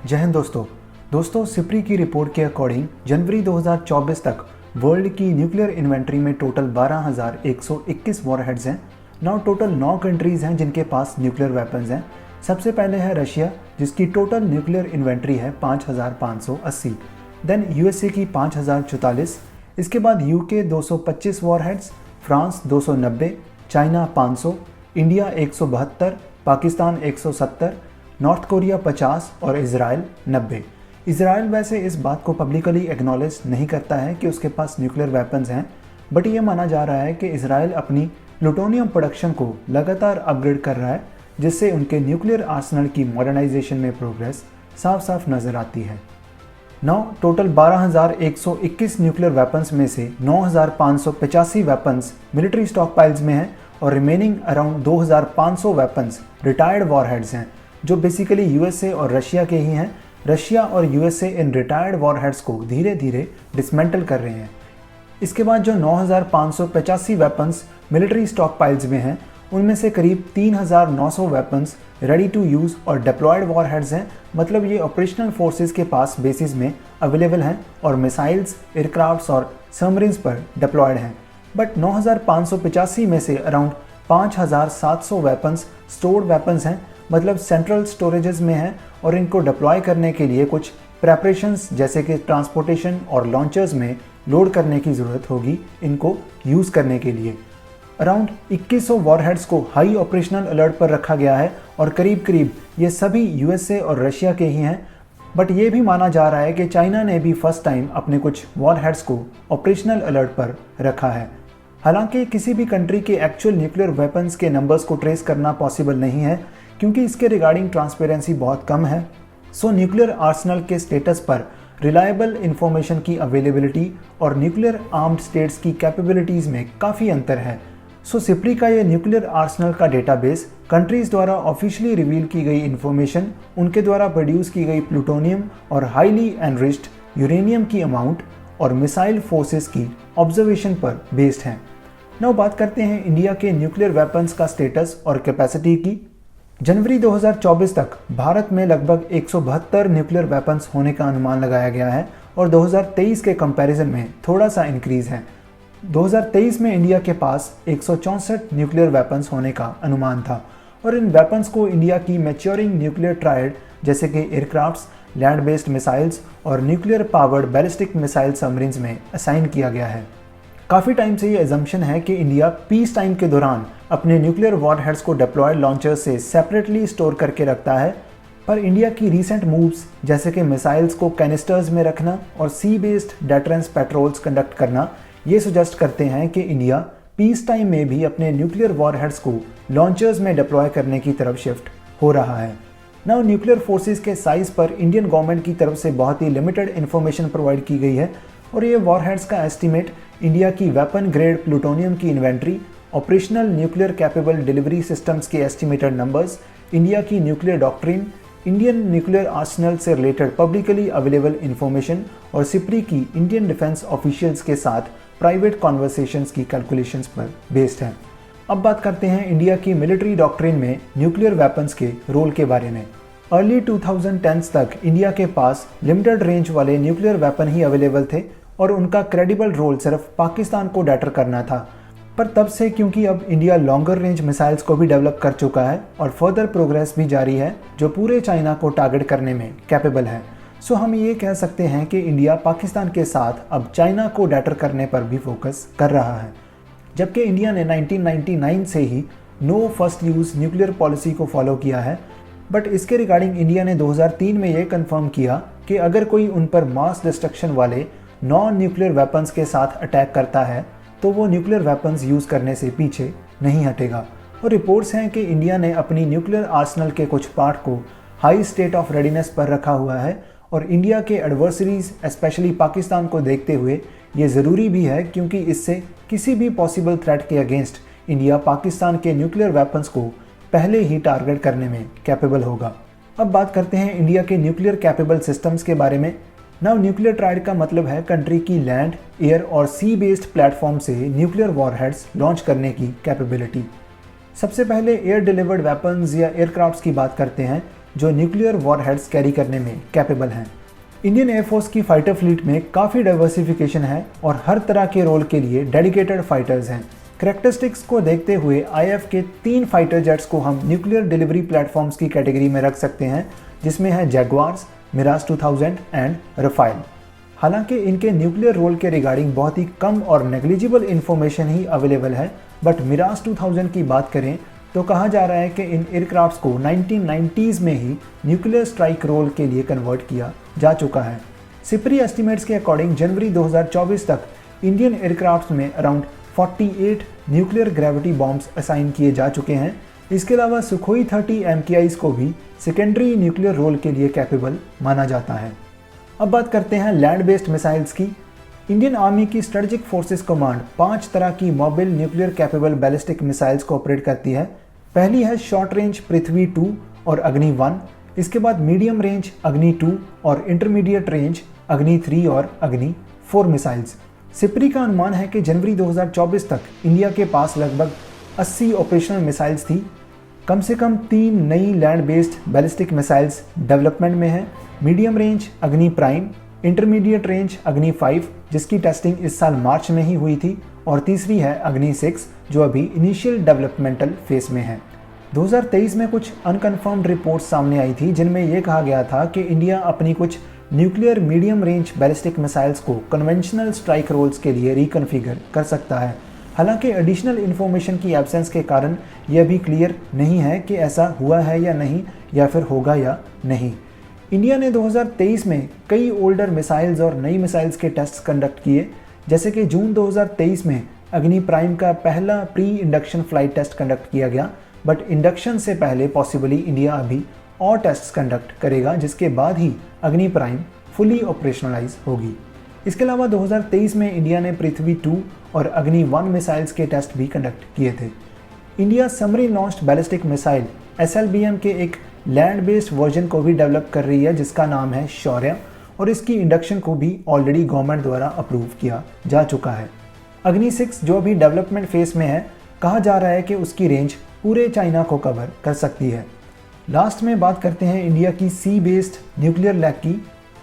जय हिंद दोस्तों सिप्री की रिपोर्ट के अकॉर्डिंग जनवरी 2024 तक वर्ल्ड की न्यूक्लियर इन्वेंट्री में टोटल 12,121 वॉरहेड्स हैं। नाउ टोटल 9 कंट्रीज़ हैं जिनके पास न्यूक्लियर वेपन्स हैं। सबसे पहले है रशिया, जिसकी टोटल न्यूक्लियर इन्वेंट्री है 5,580। देन यूएसए की 5,044। इसके बाद UK 225 warheads, France 290, China 500, India 172, Pakistan 170, north Korea 50 और इजराइल 90। इजराइल वैसे इस बात को पब्लिकली एक्नॉलेज नहीं करता है कि उसके पास न्यूक्लियर वेपन्स हैं, बट ये माना जा रहा है कि इजराइल अपनी प्लूटोनियम प्रोडक्शन को लगातार अपग्रेड कर रहा है, जिससे उनके न्यूक्लियर आर्सेनल की मॉडर्नाइजेशन में प्रोग्रेस साफ साफ नज़र आती है। नाउ टोटल 12,121 न्यूक्लियर वेपन्स में से 9,585 वेपन्स मिलिट्री स्टॉक पाइल्स में हैं और remaining around 2,500 weapons retired warheads हैं, जो बेसिकली यूएसए और रशिया के ही हैं। रशिया और यूएसए इन रिटायर्ड वॉरहेड्स को धीरे धीरे डिसमेंटल कर रहे हैं। इसके बाद जो 9,585 वेपन्स मिलिट्री स्टॉक पाइल्स में हैं, उनमें से करीब 3,900 वेपन्स रेडी टू यूज़ और डिप्लॉयड वॉरहेड्स हैं। मतलब ये ऑपरेशनल फोर्सेस के पास बेसिस में अवेलेबल हैं और मिसाइल्स, एयरक्राफ्ट्स और सबमरीन्स पर डिप्लॉयड हैं। बट 9,585 में से अराउंड 5,700 वेपन्स स्टोर्ड वेपन्स हैं, मतलब सेंट्रल स्टोरेजेस में हैं और इनको डिप्लॉय करने के लिए कुछ प्रेपरेशंस जैसे कि ट्रांसपोर्टेशन और लॉन्चर्स में लोड करने की ज़रूरत होगी इनको यूज़ करने के लिए। अराउंड 2100 वॉरहेड्स को हाई ऑपरेशनल अलर्ट पर रखा गया है और करीब करीब ये सभी यूएसए और रशिया के ही हैं। बट ये भी माना जा रहा है कि चाइना ने भी फर्स्ट टाइम अपने कुछ वॉरहेड्स को ऑपरेशनल अलर्ट पर रखा है। हालांकि किसी भी कंट्री के एक्चुअल न्यूक्लियर वेपन्स के नंबर्स को ट्रेस करना पॉसिबल नहीं है, क्योंकि इसके रिगार्डिंग ट्रांसपेरेंसी बहुत कम है। सो न्यूक्लियर आर्सेनल के स्टेटस पर रिलायबल इंफॉर्मेशन की अवेलेबिलिटी और न्यूक्लियर आर्म्ड स्टेट्स की कैपेबिलिटीज़ में काफ़ी अंतर है। सो सिप्री का ये न्यूक्लियर आर्सेनल का डेटाबेस कंट्रीज़ द्वारा ऑफिशियली रिवील की गई इंफॉर्मेशन, उनके द्वारा प्रोड्यूस की गई प्लूटोनियम और हाईली एनरिच्ड यूरेनियम की अमाउंट और मिसाइल फोर्सेस की ऑब्जर्वेशन पर बेस्ड है। नाउ बात करते हैं इंडिया के न्यूक्लियर वेपन्स का स्टेटस और कैपेसिटी की। जनवरी 2024 तक भारत में लगभग 172 न्यूक्लियर वेपन्स होने का अनुमान लगाया गया है और 2023 के कंपैरिजन में थोड़ा सा इंक्रीज है। 2023 में इंडिया के पास 164 न्यूक्लियर वेपन्स होने का अनुमान था और इन वेपन्स को इंडिया की मैच्योरिंग न्यूक्लियर ट्रायड जैसे कि एयरक्राफ्ट्स, लैंड बेस्ड मिसाइल्स और nuclear powered ballistic missile submarines में असाइन किया गया है। काफ़ी टाइम से ये एजम्पशन है कि इंडिया पीस टाइम के दौरान अपने न्यूक्लियर वॉरहेड्स को डिप्लॉयड लॉन्चर्स से सेपरेटली स्टोर करके रखता है, पर इंडिया की रीसेंट मूव्स जैसे कि मिसाइल्स को कैनिस्टर्स में रखना और सी बेस्ड डेटरेंस पेट्रोल्स कंडक्ट करना ये सुजेस्ट करते हैं कि इंडिया पीस टाइम में भी अपने न्यूक्लियर वॉरहेड्स को लॉन्चर्स में डिप्लॉय करने की तरफ शिफ्ट हो रहा है। नाउ न्यूक्लियर फोर्सेस के साइज़ पर इंडियन गवर्नमेंट की तरफ से बहुत ही लिमिटेड इन्फॉर्मेशन प्रोवाइड की गई है और ये वॉरहेड्स का एस्टीमेट इंडिया की वेपन ग्रेड प्लूटोनियम की inventory, operational nuclear capable delivery systems के एस्टिमेटेड नंबर्स, इंडिया की nuclear doctrine, Indian nuclear Arsenal से रिलेटेड पब्लिकली अवेलेबल इन्फॉर्मेशन और सिप्री की इंडियन डिफेंस ऑफिशियल्स के साथ प्राइवेट कॉन्वर्सेशंस की कैलकुलेशंस पर बेस्ड है। अब बात करते हैं इंडिया की मिलिट्री डॉक्ट्रिन में न्यूक्लियर वेपन्स के रोल के बारे में। अर्ली 2010s तक इंडिया के पास लिमिटेड रेंज वाले न्यूक्लियर वेपन ही अवेलेबल थे और उनका क्रेडिबल रोल सिर्फ पाकिस्तान को डैटर करना था। पर तब से क्योंकि अब इंडिया लॉन्गर रेंज मिसाइल्स को भी डेवलप कर चुका है और फर्दर प्रोग्रेस भी जारी है जो पूरे चाइना को टारगेट करने में कैपेबल है, सो हम ये कह सकते हैं कि इंडिया पाकिस्तान के साथ अब चाइना को डैटर करने पर भी फोकस कर रहा है। जबकि इंडिया ने 1999 से ही no first use nuclear policy को फॉलो किया है, बट इसके रिगार्डिंग इंडिया ने 2003 में ये कंफर्म किया कि अगर कोई उन पर मास डिस्ट्रक्शन वाले नॉन न्यूक्लियर वेपन्स के साथ अटैक करता है तो वो न्यूक्लियर वेपन्स यूज़ करने से पीछे नहीं हटेगा। और रिपोर्ट्स हैं कि इंडिया ने अपनी न्यूक्लियर आर्सेनल के कुछ पार्ट को हाई स्टेट ऑफ रेडीनेस पर रखा हुआ है और इंडिया के एडवर्सरीज स्पेशली पाकिस्तान को देखते हुए ये ज़रूरी भी है, क्योंकि इससे किसी भी पॉसिबल थ्रेट के अगेंस्ट इंडिया पाकिस्तान के न्यूक्लियर वेपन्स को पहले ही टारगेट करने में कैपेबल होगा। अब बात करते हैं इंडिया के न्यूक्लियर कैपेबल सिस्टम्स के बारे में। नाउ न्यूक्लियर ट्रायड का मतलब है कंट्री की लैंड, एयर और सी बेस्ड प्लेटफॉर्म से न्यूक्लियर वॉरहेड्स लॉन्च करने की कैपेबिलिटी। सबसे पहले एयर डिलीवर्ड वेपन्स या एयरक्राफ्ट्स की बात करते हैं। जो न्यूक्लियर वॉरहेड्स कैरी करने में कैपेबल हैं। इंडियन एयरफोर्स की फाइटर फ्लीट में काफ़ी डाइवर्सिफिकेशन है और हर तरह के रोल के लिए डेडिकेटेड फाइटर्स हैं। करैक्टरिस्टिक्स को देखते हुए आईएफ के 3 फाइटर जेट्स को हम न्यूक्लियर डिलीवरी प्लेटफॉर्म्स की कैटेगरी में रख सकते हैं, जिसमें है जैगुआर्स, मिराज 2000 एंड रफाइल। हालांकि इनके न्यूक्लियर रोल के रिगार्डिंग बहुत ही कम और नेग्लिजिबल इन्फॉर्मेशन ही अवेलेबल है, बट मिराज 2000 की बात करें तो कहा जा रहा है कि इन एयरक्राफ्ट्स को 1990s में ही न्यूक्लियर स्ट्राइक रोल के लिए कन्वर्ट किया जा चुका है। सिप्री एस्टिमेट्स के अकॉर्डिंग जनवरी 2024 तक इंडियन एयरक्राफ्ट्स में around 48 nuclear gravity bombs assign किए जा चुके हैं। इसके अलावा सुखोई 30 MKIs को भी सेकेंडरी न्यूक्लियर रोल के लिए कैपेबल माना जाता है। अब बात करते हैं लैंड बेस्ड मिसाइल्स की। इंडियन आर्मी की स्ट्रेटेजिक फोर्सेस कमांड 5 तरह की mobile nuclear capable ballistic missiles को ऑपरेट करती है। पहली है शॉर्ट रेंज पृथ्वी 2 और अग्नि 1, इसके बाद मीडियम रेंज अग्नि 2 और इंटरमीडिएट रेंज अग्नि 3 और अग्नि 4 मिसाइल्स। सिप्री का अनुमान है कि जनवरी 2024 तक इंडिया के पास लगभग 80 ऑपरेशनल मिसाइल्स थी। कम से कम 3 नई land based ballistic missiles development में है। मीडियम रेंज अग्नि प्राइम, इंटरमीडिएट रेंज अग्नि 5 जिसकी टेस्टिंग इस साल मार्च में ही हुई थी, और तीसरी है अग्नि 6 जो अभी इनिशियल डेवलपमेंटल फेज में है। 2023 में कुछ अनकन्फर्म्ड रिपोर्ट्स सामने आई थी जिनमें यह कहा गया था कि इंडिया अपनी कुछ nuclear medium range ballistic missiles को कन्वेंशनल स्ट्राइक रोल्स के लिए रिकन्फिगर कर सकता है। हालांकि एडिशनल इन्फॉर्मेशन की एब्सेंस के कारण यह भी क्लियर नहीं है कि ऐसा हुआ है या नहीं, या फिर होगा या नहीं। इंडिया ने 2023 में कई ओल्डर मिसाइल्स और नई मिसाइल्स के टेस्ट कंडक्ट किए, जैसे कि जून 2023 में अग्नि प्राइम का पहला pre induction flight test conduct किया गया, बट इंडक्शन से पहले पॉसिबली इंडिया अभी और टेस्ट कंडक्ट करेगा, जिसके बाद ही अग्नि प्राइम फुली ऑपरेशनलाइज होगी। इसके अलावा 2023 में इंडिया ने पृथ्वी 2 और अग्नि 1 मिसाइल्स के टेस्ट भी कंडक्ट किए थे। India submarine launched ballistic missile SLBM के एक लैंड बेस्ड वर्जन को भी डेवलप कर रही है जिसका नाम है शौर्य, और इसकी इंडक्शन को भी ऑलरेडी गवर्नमेंट द्वारा अप्रूव किया जा चुका है। अग्नि 6 जो अभी डेवलपमेंट फेज में है, कहा जा रहा है कि उसकी रेंज पूरे चाइना को कवर कर सकती है। लास्ट में बात करते हैं इंडिया की सी बेस्ड न्यूक्लियर लैग की।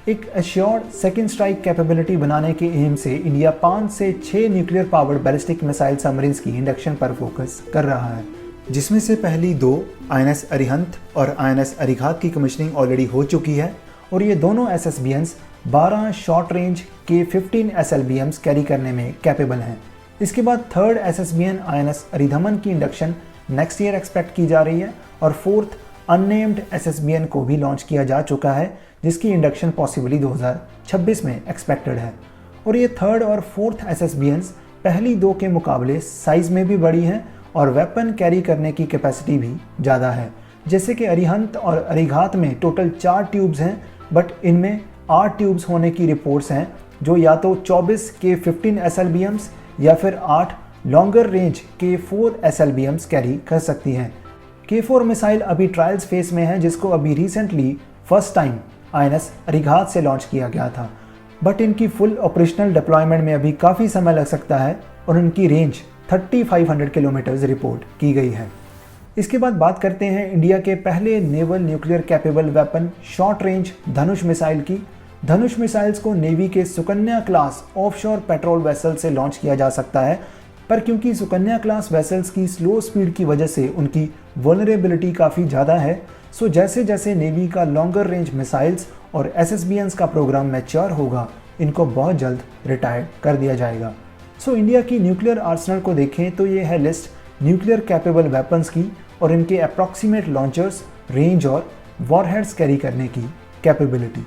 एक एश्योर्ड सेकेंड स्ट्राइक कैपेबिलिटी बनाने के एम से इंडिया 5 से 6 nuclear powered ballistic missile submarines की इंडक्शन पर फोकस कर रहा है, जिसमें से पहली 2 INS अरिहंत और INS अरिघात की कमिश्निंग ऑलरेडी हो चुकी है, और ये दोनों SSBNs 12 शॉर्ट रेंज के 15 SLBMs कैरी करने में कैपेबल हैं। इसके बाद थर्ड SSBN INS अरिधमन की इंडक्शन नेक्स्ट ईयर एक्सपेक्ट की जा रही है, और फोर्थ अननेम्ड SSBN को भी लॉन्च किया जा चुका है जिसकी इंडक्शन पॉसिबली 2026 में एक्सपेक्टेड है। और ये थर्ड और फोर्थ SSBNs पहली 2 के मुकाबले साइज में भी बड़ी हैं और वेपन कैरी करने की कैपेसिटी भी ज़्यादा है। जैसे कि अरिहंत और अरिघात में टोटल 4 ट्यूब्स हैं, बट इनमें 8 ट्यूब्स होने की रिपोर्ट्स हैं, जो या तो 24 के 15 SLBMs या फिर 8 लॉन्गर रेंज के 4 SLBMs कैरी कर सकती हैं। K4 मिसाइल अभी ट्रायल्स फेज में है, जिसको अभी recently first time INS Arighat से लॉन्च किया गया था, बट इनकी फुल ऑपरेशनल डिप्लॉयमेंट में अभी काफ़ी समय लग सकता है और इनकी रेंज 3500 किलोमीटर्स रिपोर्ट की गई है। इसके बाद बात करते हैं इंडिया के पहले naval nuclear capable weapon short range Dhanush missile की। धनुष मिसाइल्स को नेवी के Sukanya class offshore patrol vessel से लॉन्च किया जा सकता है, पर क्योंकि सुकन्या क्लास वेसल्स की स्लो स्पीड की वजह से उनकी वल्नरेबिलिटी काफ़ी ज़्यादा है, सो जैसे जैसे नेवी का लॉन्गर रेंज मिसाइल्स और SSBNs का प्रोग्राम मैच्योर होगा, इनको बहुत जल्द रिटायर कर दिया जाएगा। सो इंडिया की न्यूक्लियर आर्सनल को देखें तो ये है लिस्ट न्यूक्लियर कैपेबल वेपन्स की और इनके अप्रॉक्सीमेट लॉन्चर्स, रेंज और वॉरहेड्स कैरी करने की कैपेबिलिटी।